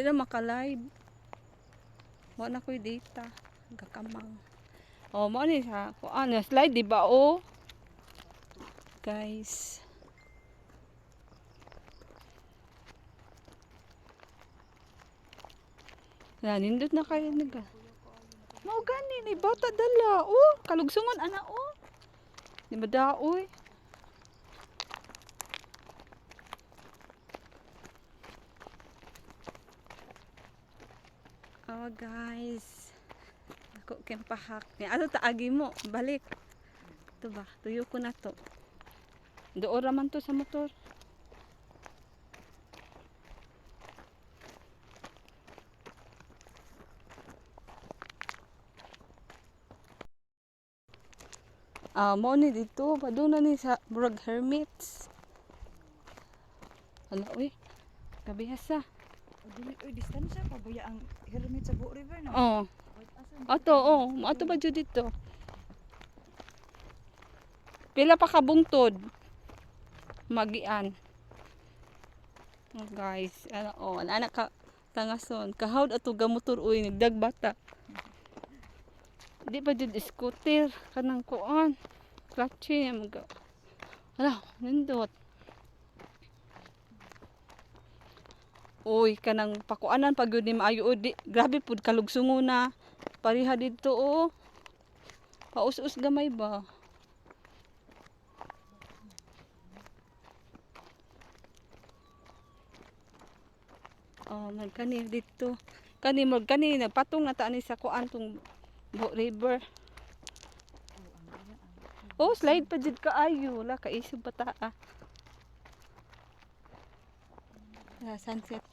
na maka-live. Mo na ko'y data. Gakamang. Oh, mo ni sa kuan slide di ba oh? Guys. Nindot na kayo naga. Mao gani ni bata dala. Oh, kalugsungon ana oh. Di ba daoy? Oh guys. Ako kempahak. Ano taagi mo? Balik. Ito ba? Tuyo ko na to. Doon raman to sa motor. Mo ni dito. Paduna ni sa Brog Hermits. Ala, uy. Kabihasa. Dili oy distansya pa baya ang hermit sa Buo River no. Oh. Ato, oh. Ato ba dyan dito? Pila pa kabungtod. Magian. Oh, guys. Ano, oh. Anak ka tangason. Kahawd ato gamotor, uy. Nagdagbata. Di ba dyan scooter? Kanang kuan. Clutchy. Ala, nindot. Uy, kanang pakuanan pag yun ni maayo o di. Grabe pud kalugsungo na. Pariha dito oh. Paus-us gamay ba? Oh, magkani dito. Kani magkani nagpatong na ta ni sa kuan tong Buo River. Oh, slide pa jud kaayo. Wala ka isog pa ta. Sunset.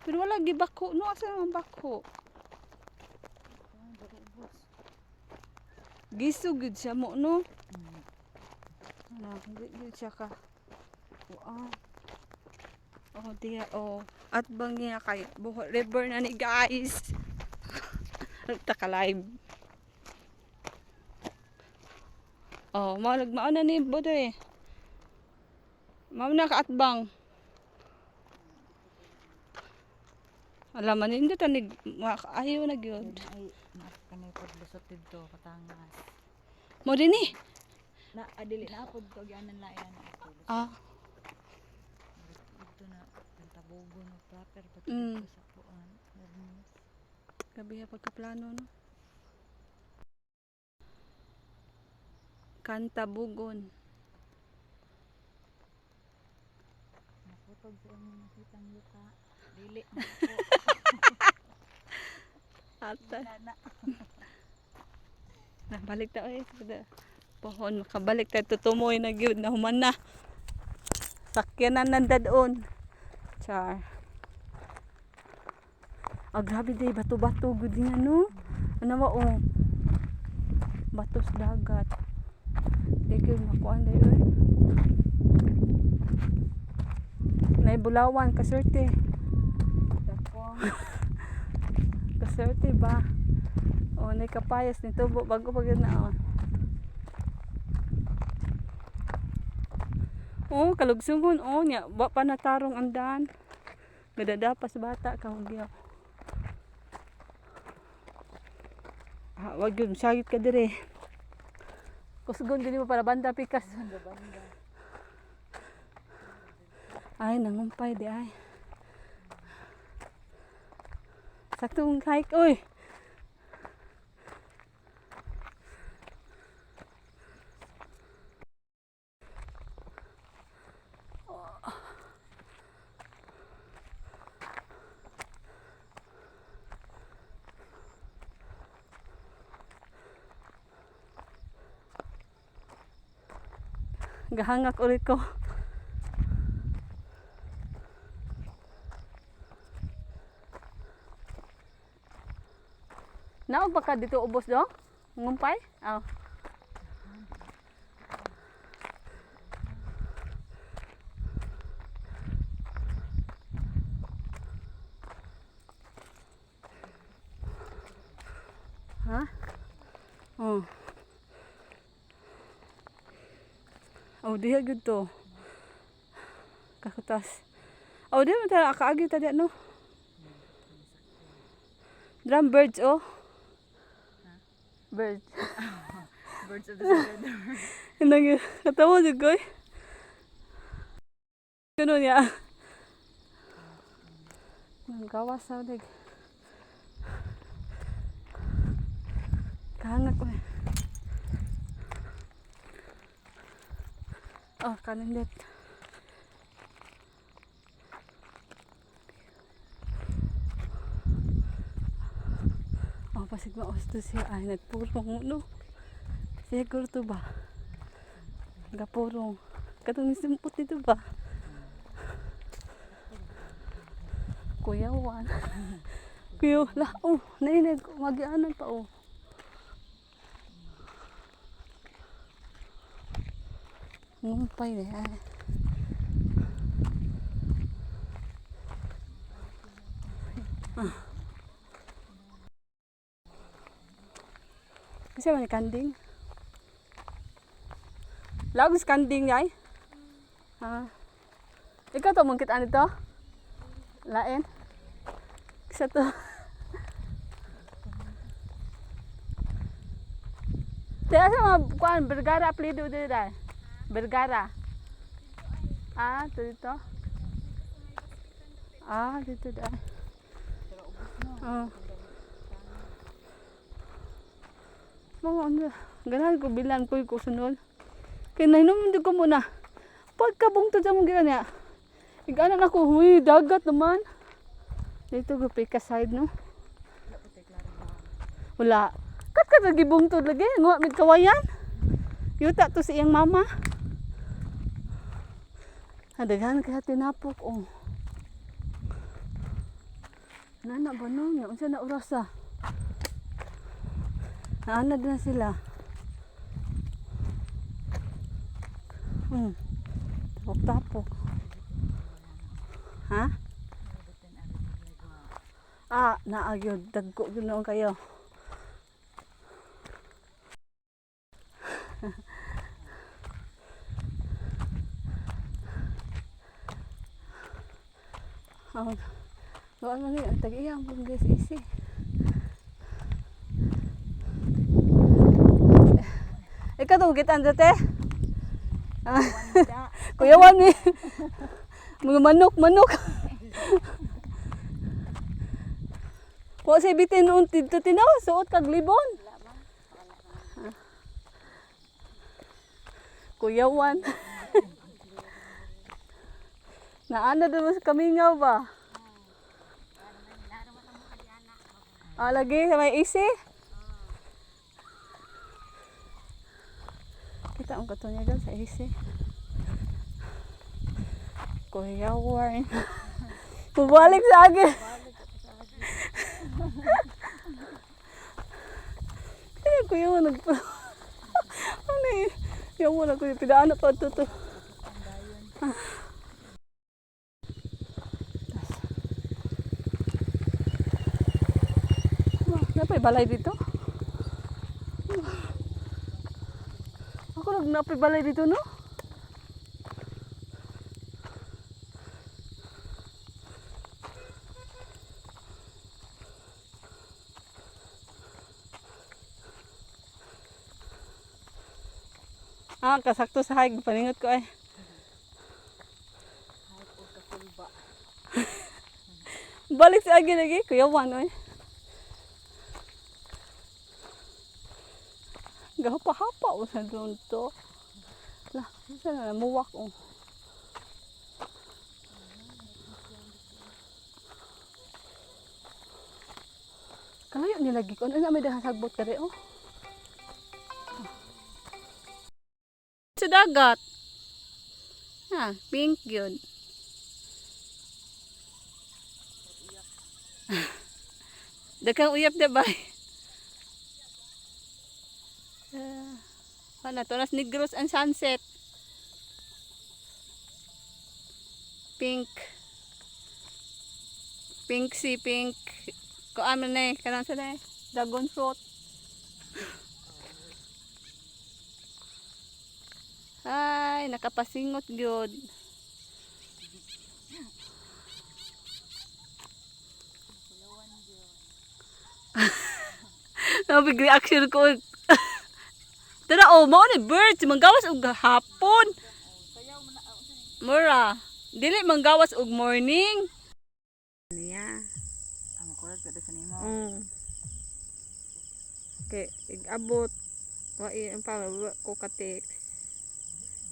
Pero wala gibako no asa man bako. Gisug gud siya mo no. Hindi siya ka. Oh, diya oh. At bang niya kay Buo River na ni guys. Taka live. Oh, mao na ni bodoy. Mao na ka atbang. Alam man hindi tanig ayaw na gyud. Ay kanay pod lusot dito Batangas. Mo dinhi. Na adili na pod ko gianan lain na ako. Ah. Dito na Tabugon no proper pa Mm. sa kuan. Gabi pagkaplano no. Kantabugon. Naputog sa inyong nakitang yuta. Dili na Ata. na. Na balik ta oy. Pohon makabalik ta tutumoy na gyud na human na. Sakyanan nandadon. Char. Grabe day bato-bato gud nga no. Ano ba oh. Batos dagat. Digid makuan day oy. Nay bulawan kaserte. Dako. Kaserte ba? O nay kapayas nito bago pag na oh. Oh, kalugsungon oh nya wa pa natarong ang daan. Gadadapas bata kahugyaw. Wag yun sagit ka dire. Kusgon gani mo para banda pikas. Ay nangumpay di ay. Saktong hike oy. Gahangak ulit ko. Naog ba ka dito ubos do? Ngumpay? Oh. Ha? Oh. Oh, diha gud to. Kakutas. Oh, di man tara kaagi tadi no. Drum birds oh. Birds. Birds of the feather. Nang katawa jud ko. Kuno niya. Nang gawas sa dig. Kahangak ko. Oh, kanin dit. Oh, pasig maos to siya. Ay, nagpurong no. Siguro to ba? Gapurong. Katong nisimpot dito ba? Kuya Juan. Kuya, lah, oh, nainig, mag-ianan pa, oh. Ngumpay na yan. Kasi man kanding. Lagos kanding yay. Ikaw to mungkit ano to? Lain. Isa to. Kaya sa mga kuan Bergara apelido dito dai. Bergara. Ah, dito. Ah, dito dai. Ah. Mga ano, ganahan ko bilan ko sunod. Kaya nainom ko muna. Pagkabong to sa mong gina. Iganan ako, huy, dagat naman. Dito gupika side no. Wala. Kat lagi bungtod lagi, nguha mid kawayan. Yuta to si iyang mama. Daghan kaya tinapok oh. Nana ba no? Unsa na oras ah? Naanad na sila. Tapok-tapok. Ha? Ah, naagyod. Dagko ganoon kayo. Oh, doon man ni tag-iyang pang guys isi. Ikaw to gitan dete? Kuya Juan ni. Mga manok. Wa say bitin dito tinaw suot kag libon. Kuya Juan. Naana doon sa kamingaw ba? Ah, lagi sa may isi? Kita ang katunyagan sa isi. Kuya Juan. Pabalik sa akin. Kuya Juan nagpa. Ano eh? Kuya Juan ako yung pidaan na pa ito. Napay balay dito? Ako napay balay dito no? Ah, kasakto sa hike. Paningot ko ay. Balik sa agi lagi. Kuya Juan oy. Gahapa-hapa o sa doon to. Lah, saan na namuwak o. Kalayo nilagi ko. Ano may dahang sagbot ka rin o. Sa dagat. Ha, pink yun. Dakang uyap diba? Ano to? Nas Negros and sunset. Pink. Pink si pink. Ko amin na eh. Kanang sa na eh. Dragon fruit. Ay, nakapasingot gyud. Nabig reaction ko. Tara, oh, mao ni birds. Manggawas og hapon. Mura. Dili manggawas og morning. Niya. Ang kurat kada kanimo. Okay, igabot. Wai ang pa ko ka-text.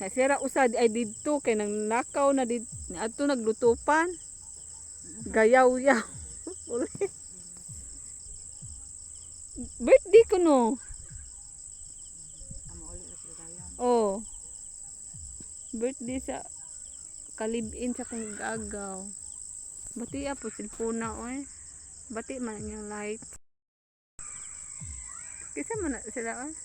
Nasira usad ay didto kay nang nakaw na did adto naglutupan. Gayaw-yaw. Birthday ko no. Amo uli ra sila dayon. Oh. Birthday sa kalibin sa kong gagaw. Bati po cellphone na oy. Bati man ang light. Kisa man na sila oy.